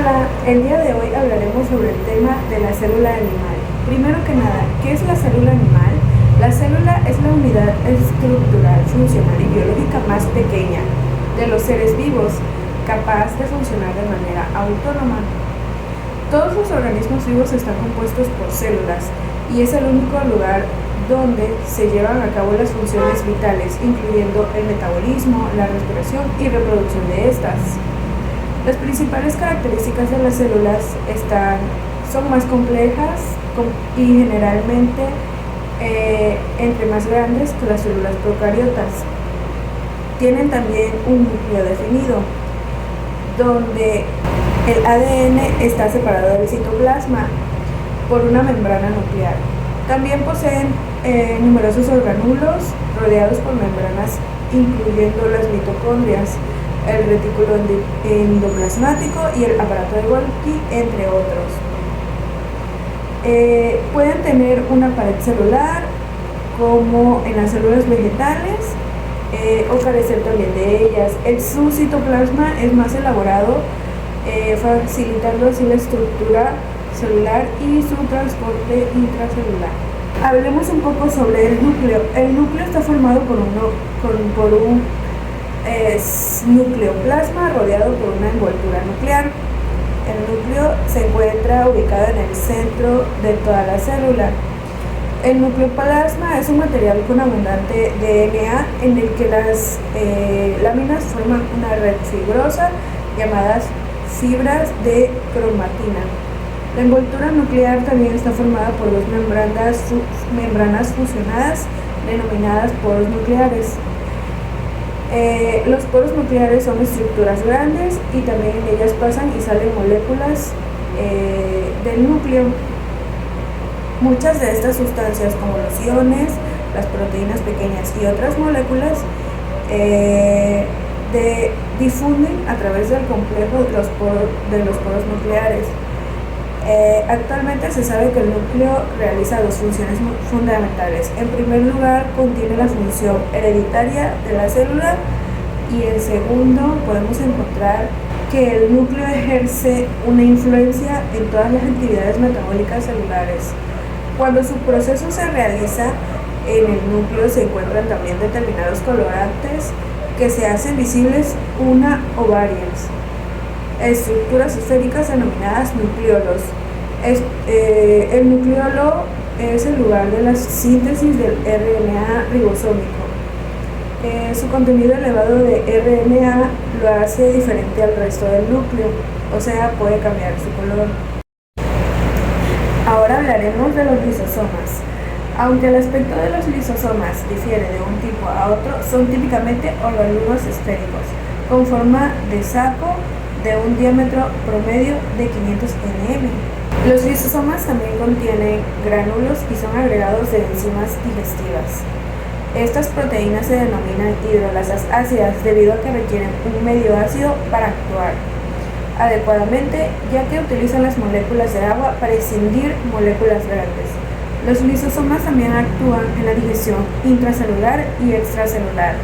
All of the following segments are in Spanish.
Hola, el día de hoy hablaremos sobre el tema de la célula animal. Primero que nada, ¿qué es la célula animal? La célula es la unidad estructural, funcional y biológica más pequeña de los seres vivos, capaz de funcionar de manera autónoma. Todos los organismos vivos están compuestos por células y es el único lugar donde se llevan a cabo las funciones vitales, incluyendo el metabolismo, la respiración y reproducción de estas. Las principales características de las células son más complejas y generalmente entre más grandes que las células procariotas. Tienen también un núcleo definido, donde el ADN está separado del citoplasma por una membrana nuclear. También poseen numerosos orgánulos rodeados por membranas, incluyendo las mitocondrias, el retículo endoplasmático y el aparato de Golgi, entre otros. Pueden tener una pared celular, como en las células vegetales, o carecer también de ellas. Su citoplasma es más elaborado, facilitando así la estructura celular y su transporte intracelular. Hablemos un poco sobre el núcleo. El núcleo está formado por un nucleoplasma rodeado por una envoltura nuclear. El núcleo se encuentra ubicado en el centro de toda la célula. El nucleoplasma es un material con abundante DNA en el que las láminas forman una red fibrosa llamadas fibras de cromatina. La envoltura nuclear también está formada por dos membranas fusionadas denominadas poros nucleares. Los poros nucleares son estructuras grandes y también en ellas pasan y salen moléculas del núcleo. Muchas de estas sustancias, como los iones, las proteínas pequeñas y otras moléculas, difunden a través del complejo de los poros nucleares. Actualmente se sabe que el núcleo realiza dos funciones fundamentales. En primer lugar, contiene la función hereditaria de la célula, y en segundo, podemos encontrar que el núcleo ejerce una influencia en todas las actividades metabólicas celulares. Cuando su proceso se realiza, en el núcleo se encuentran también determinados colorantes que se hacen visibles una o varias estructuras esféricas denominadas nucleolos. El nucleolo es el lugar de la síntesis del RNA ribosómico. Su contenido elevado de RNA lo hace diferente al resto del núcleo, o sea, puede cambiar su color. Ahora hablaremos de los lisosomas. Aunque el aspecto de los lisosomas difiere de un tipo a otro, son típicamente orgánulos esféricos, con forma de saco de un diámetro promedio de 500 nm. Los lisosomas también contienen gránulos y son agregados de enzimas digestivas. Estas proteínas se denominan hidrolasas ácidas debido a que requieren un medio ácido para actuar adecuadamente, ya que utilizan las moléculas de agua para escindir moléculas grandes. Los lisosomas también actúan en la digestión intracelular y extracelular.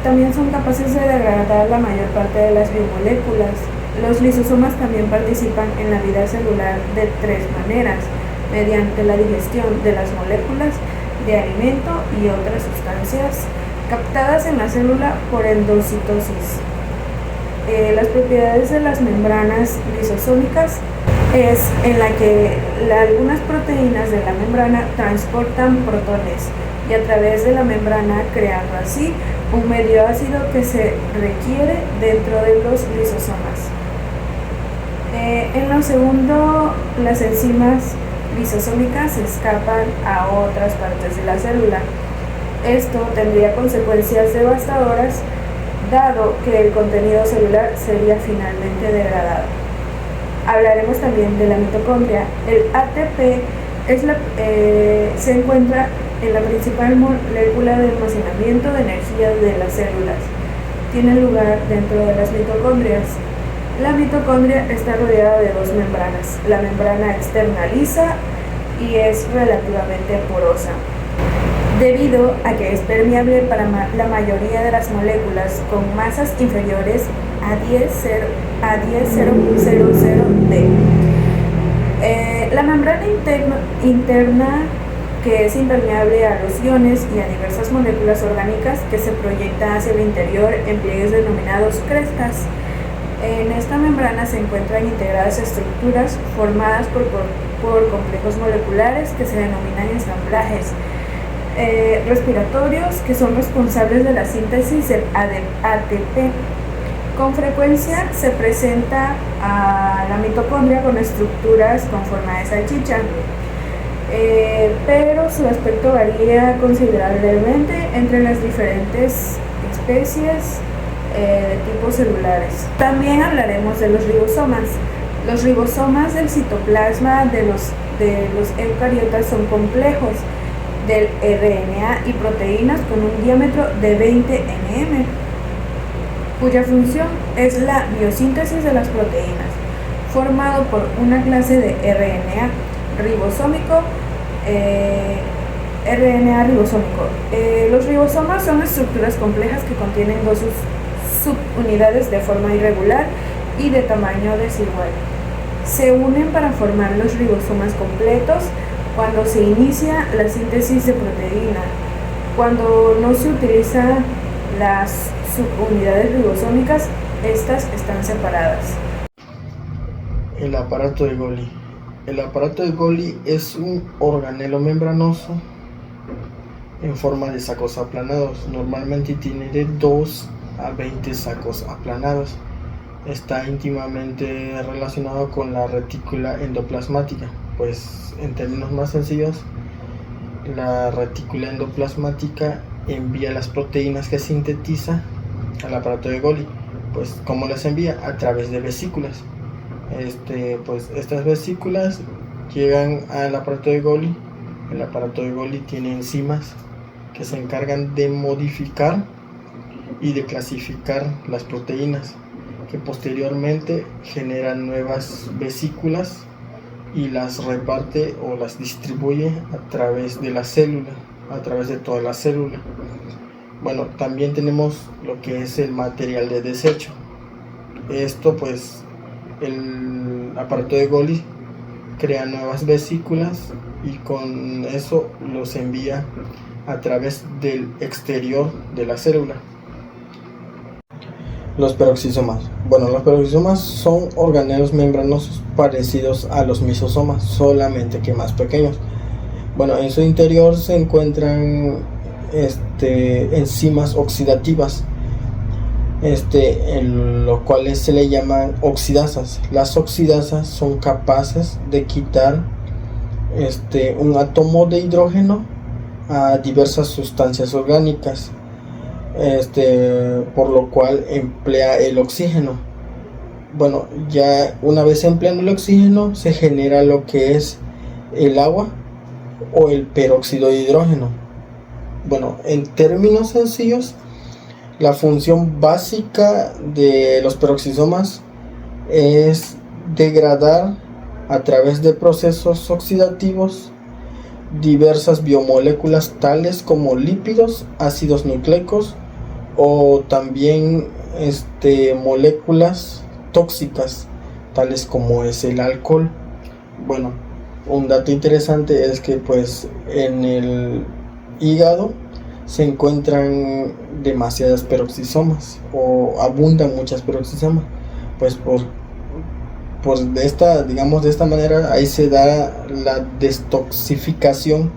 También son capaces de degradar la mayor parte de las biomoléculas. Los lisosomas también participan en la vida celular de tres maneras: mediante la digestión de las moléculas de alimento y otras sustancias captadas en la célula por endocitosis. Las propiedades de las membranas lisosómicas es en la que algunas proteínas de la membrana transportan protones y a través de la membrana, creando así un medio ácido que se requiere dentro de los lisosomas. En lo segundo, las enzimas lisosómicas escapan a otras partes de la célula. Esto tendría consecuencias devastadoras, dado que el contenido celular sería finalmente degradado. Hablaremos también de la mitocondria. El ATP se encuentra en la principal molécula de almacenamiento de energía de las células. Tiene lugar dentro de las mitocondrias. La mitocondria está rodeada de dos membranas. La membrana externa lisa y es relativamente porosa. debido a que es permeable para la mayoría de las moléculas con masas inferiores a 10,000 D. La membrana interna, que es impermeable a los iones y a diversas moléculas orgánicas, que se proyecta hacia el interior en pliegues denominados crestas. En esta membrana se encuentran integradas estructuras formadas por complejos moleculares que se denominan ensamblajes respiratorios, que son responsables de la síntesis del ATP. Con frecuencia se presenta a la mitocondria con estructuras con forma de salchicha, pero su aspecto varía considerablemente entre las diferentes especies de tipos celulares. También hablaremos de los ribosomas. Los ribosomas del citoplasma de los eucariotas son complejos del RNA y proteínas con un diámetro de 20 nm, cuya función es la biosíntesis de las proteínas, formado por una clase de RNA ribosómico. Los ribosomas son estructuras complejas que contienen dos subunidades de forma irregular y de tamaño desigual. Se unen para formar los ribosomas completos cuando se inicia la síntesis de proteína. Cuando no se utilizan las subunidades ribosómicas, estas están separadas. El aparato de Golgi. El aparato de Golgi es un organelo membranoso en forma de sacos aplanados. Normalmente tiene de 2 a 20 sacos aplanados. Está íntimamente relacionado con la retícula endoplasmática, pues en términos más sencillos, la retícula endoplasmática envía las proteínas que sintetiza al aparato de Golgi. Pues ¿cómo las envía? A través de vesículas. Pues estas vesículas llegan al aparato de Golgi. El aparato de Golgi tiene enzimas que se encargan de modificar y de clasificar las proteínas, que posteriormente generan nuevas vesículas y las reparte o las distribuye a través de la célula, a través de toda la célula. Bueno, también tenemos lo que es el material de desecho. Esto, pues, el aparato de Golgi crea nuevas vesículas y con eso los envía a través del exterior de la célula. Los peroxisomas. Bueno, los peroxisomas son organelos membranosos parecidos a los misosomas, solamente que más pequeños. Bueno, en su interior se encuentran enzimas oxidativas, en los cuales se le llaman oxidasas. Las oxidasas son capaces de quitar un átomo de hidrógeno a diversas sustancias orgánicas, por lo cual emplea el oxígeno. Bueno, ya una vez empleando el oxígeno se genera lo que es el agua o el peróxido de hidrógeno. Bueno, en términos sencillos, la función básica de los peroxisomas es degradar a través de procesos oxidativos diversas biomoléculas tales como lípidos, ácidos nucleicos o también moléculas tóxicas tales como es el alcohol. Bueno, un dato interesante es que pues en el hígado se encuentran demasiadas peroxisomas o abundan muchas peroxisomas, pues de esta manera ahí se da la detoxificación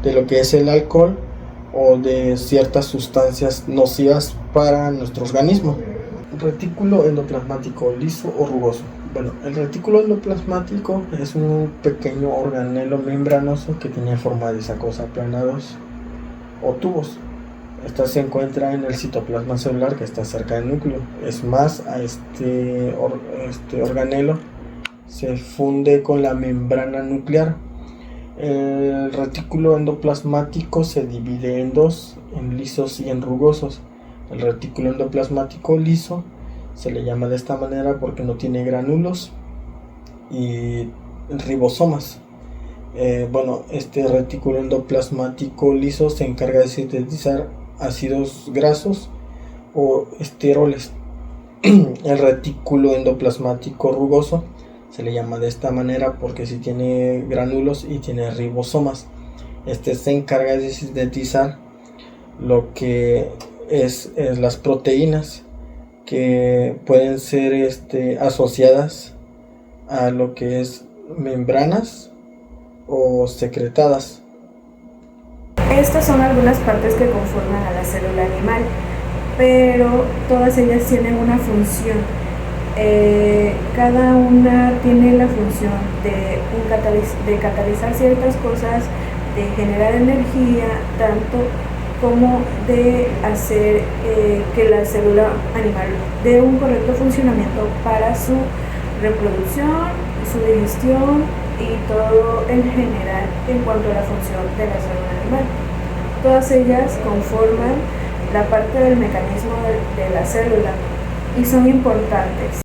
de lo que es el alcohol o de ciertas sustancias nocivas para nuestro organismo. Retículo endoplasmático liso o rugoso. Bueno, el retículo endoplasmático es un pequeño organelo membranoso que tiene forma de sacos aplanados o tubos. Esta se encuentra en el citoplasma celular, que está cerca del núcleo. Es más, a este organelo se funde con la membrana nuclear. El retículo endoplasmático se divide en dos, en lisos y en rugosos. El retículo endoplasmático liso se le llama de esta manera porque no tiene gránulos y ribosomas. Este retículo endoplasmático liso se encarga de sintetizar ácidos grasos o esteroles. El retículo endoplasmático rugoso se le llama de esta manera porque sí tiene gránulos y tiene ribosomas. Este se encarga de sintetizar lo que es las proteínas que pueden ser asociadas a lo que es membranas o secretadas. Estas son algunas partes que conforman a la célula animal, pero todas ellas tienen una función. Cada una tiene la función de catalizar ciertas cosas, de generar energía, tanto como de hacer que la célula animal dé un correcto funcionamiento para su reproducción, su digestión y todo en general en cuanto a la función de la célula animal. Todas ellas conforman la parte del mecanismo de la célula y son importantes.